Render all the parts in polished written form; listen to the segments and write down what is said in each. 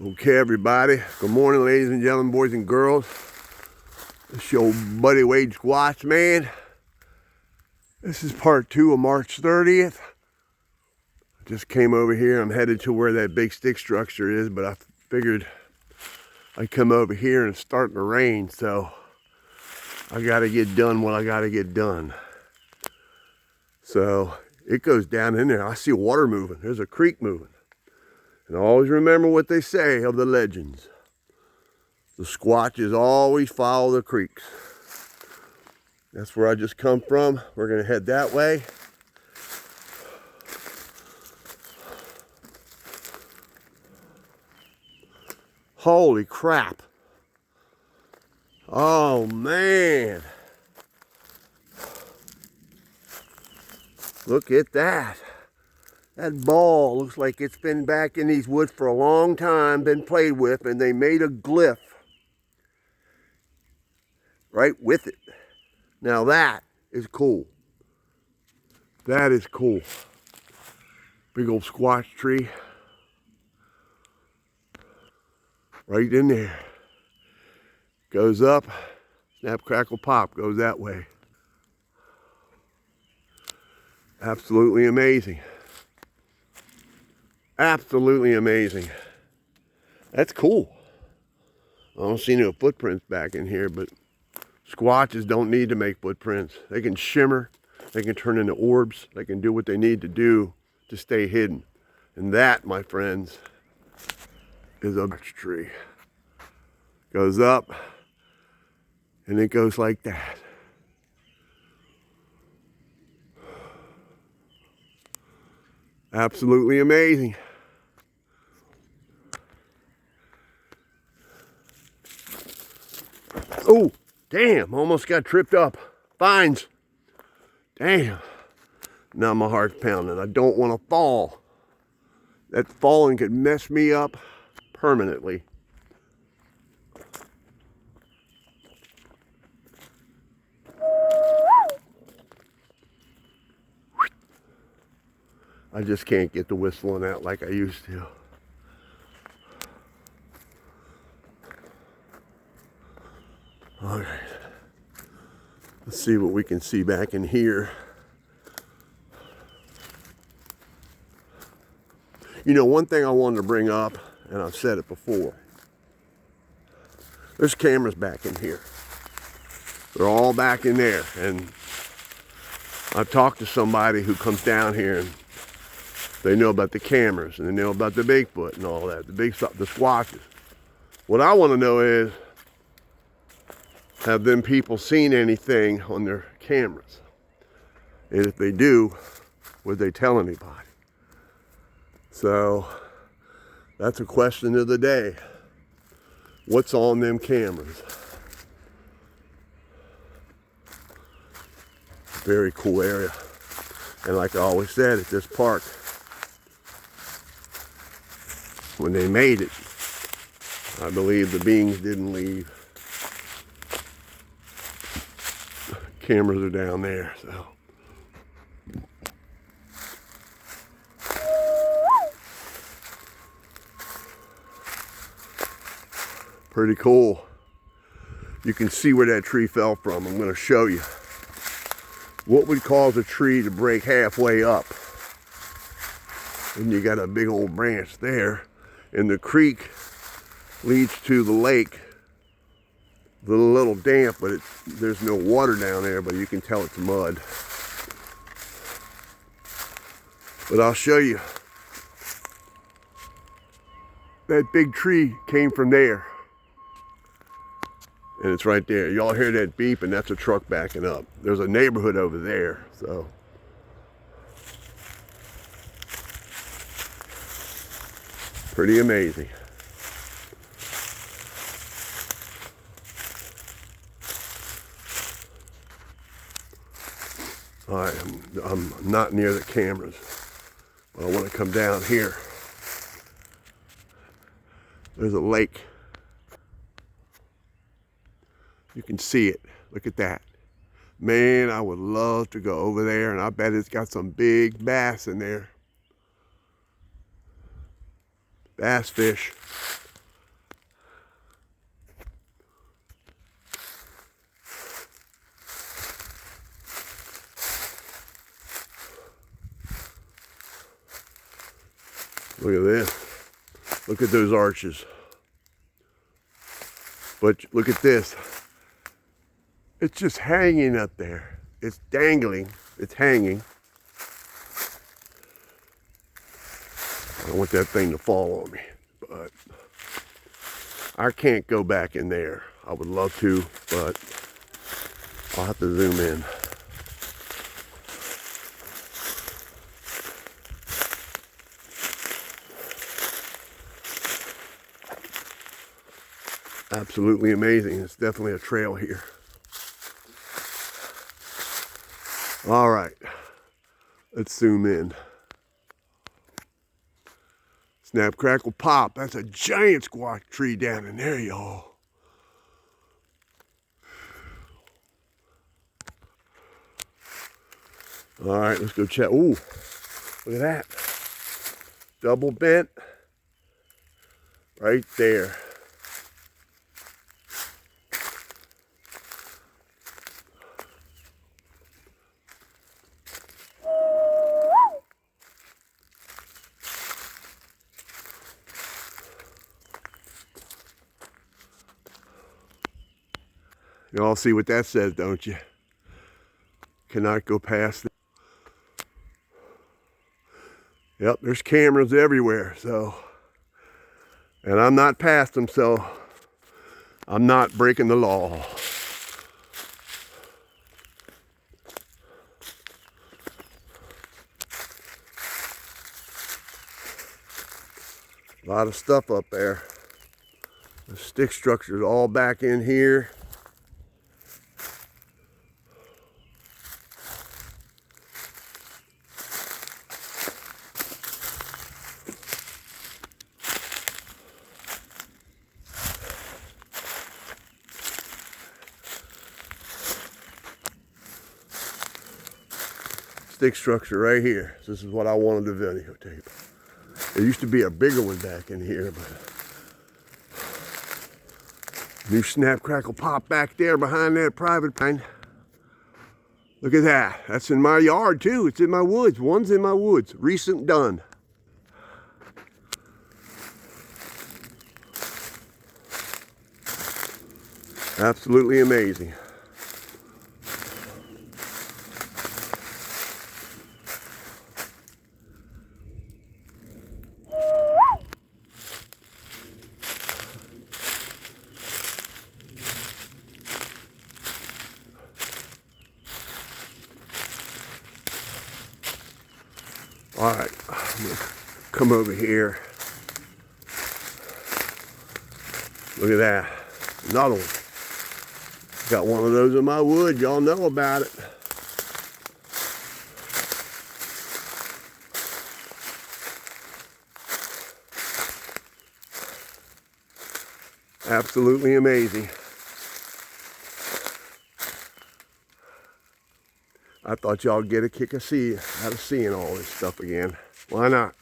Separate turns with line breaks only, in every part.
Okay, everybody. Good morning, ladies and gentlemen, boys and girls. It's your buddy Wade Squatch, man. This is part 2 of March 30th. I just came over here. I'm headed to where that big stick structure is, but I figured I'd come over here and it's starting to rain, so I gotta get done what I gotta get done. So it goes down in there. I see water moving. There's a creek moving. And always remember what they say of the legends. The Squatches always follow the creeks. That's where I just come from. We're gonna head that way. Holy crap. Oh man. Look at that. That ball looks like it's been back in these woods for a long time, been played with, and they made a glyph right with it. Now that is cool. That is cool. Big old squash tree. Right in there. Goes up, snap, crackle, pop, goes that way. Absolutely amazing. Absolutely amazing. That's cool. I don't see no footprints back in here, but Squatches don't need to make footprints. They can shimmer, they can turn into orbs, they can do what they need to do to stay hidden. And that, my friends, is a tree. Goes up, and it goes like that. Absolutely amazing. Oh, damn, almost got tripped up. Vines. Damn. Now my heart's pounding. I don't want to fall. That falling could mess me up permanently. I just can't get the whistling out like I used to. All right. Let's see what we can see back in here. You know, one thing I wanted to bring up, and I've said it before, there's cameras back in here. They're all back in there. And I've talked to somebody who comes down here and they know about the cameras and they know about the Bigfoot and all that, the Squatches. What I want to know is, have them people seen anything on their cameras? And if they do, would they tell anybody? So that's a question of the day. What's on them cameras? Very cool area. And like I always said at this park, when they made it, I believe the beings didn't leave. Cameras are down there, so. Pretty cool. You can see where that tree fell from. I'm going to show you. What would cause a tree to break halfway up? And you got a big old branch there. And the creek leads to the lake. It's a little damp, but there's no water down there, but you can tell it's mud. But I'll show you. That big tree came from there. And it's right there. Y'all hear that beep, and that's a truck backing up. There's a neighborhood over there, so. Pretty amazing. All right, I'm not near the cameras, but I want to come down here. There's a lake. You can see it. Look at that. Man, I would love to go over there, and I bet it's got some big bass in there. Bass fish. Look at those arches. But look at this. It's just hanging up there. It's dangling. It's hanging. I don't want that thing to fall on me, but I can't go back in there. I would love to, but I'll have to zoom in. Absolutely amazing. It's definitely a trail here. All right, let's zoom in. Snap, crackle, pop. That's a giant squash tree down in there, y'all. All right, let's go check. Ooh, look at that. Double bent right there. You all see what that says, don't you? Cannot go past. Yep, there's cameras everywhere, so. And I'm not past them, so I'm not breaking the law. A lot of stuff up there. The stick structure's all back in here. Stick structure right here. This is what I wanted to videotape. There used to be a bigger one back in here, but new snap, crackle, pop back there behind that private pine. Look at that. That's in my yard too. It's in my woods. One's in my woods. Recent done. Absolutely amazing. All right, I'm gonna come over here. Look at that, another one. Got one of those in my wood, y'all know about it. Absolutely amazing. I thought y'all get a kick of out of seeing all this stuff again. Why not?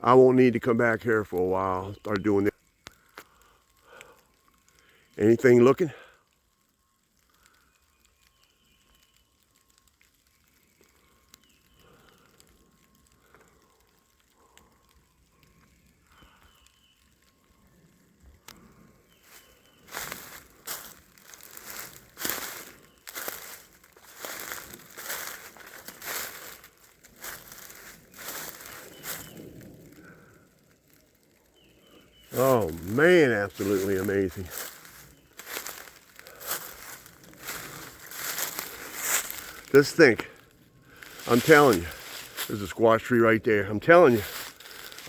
I won't need to come back here for a while. I'll start doing this. Anything looking? Oh man, absolutely amazing. Just think, I'm telling you, there's a squash tree right there. I'm telling you,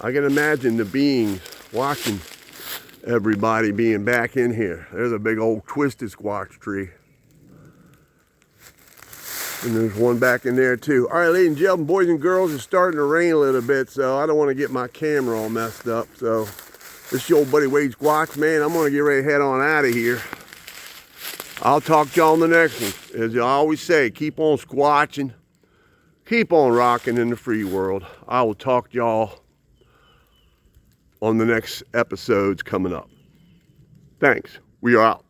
I can imagine the beings watching everybody being back in here. There's a big old twisted squash tree. And there's one back in there too. All right, ladies and gentlemen, boys and girls, it's starting to rain a little bit, so I don't want to get my camera all messed up. So this is your old buddy Wade Squatch, man. I'm going to get ready to head on out of here. I'll talk to y'all on the next one. As I always say, keep on squatching. Keep on rocking in the free world. I will talk to y'all on the next episodes coming up. Thanks. We are out.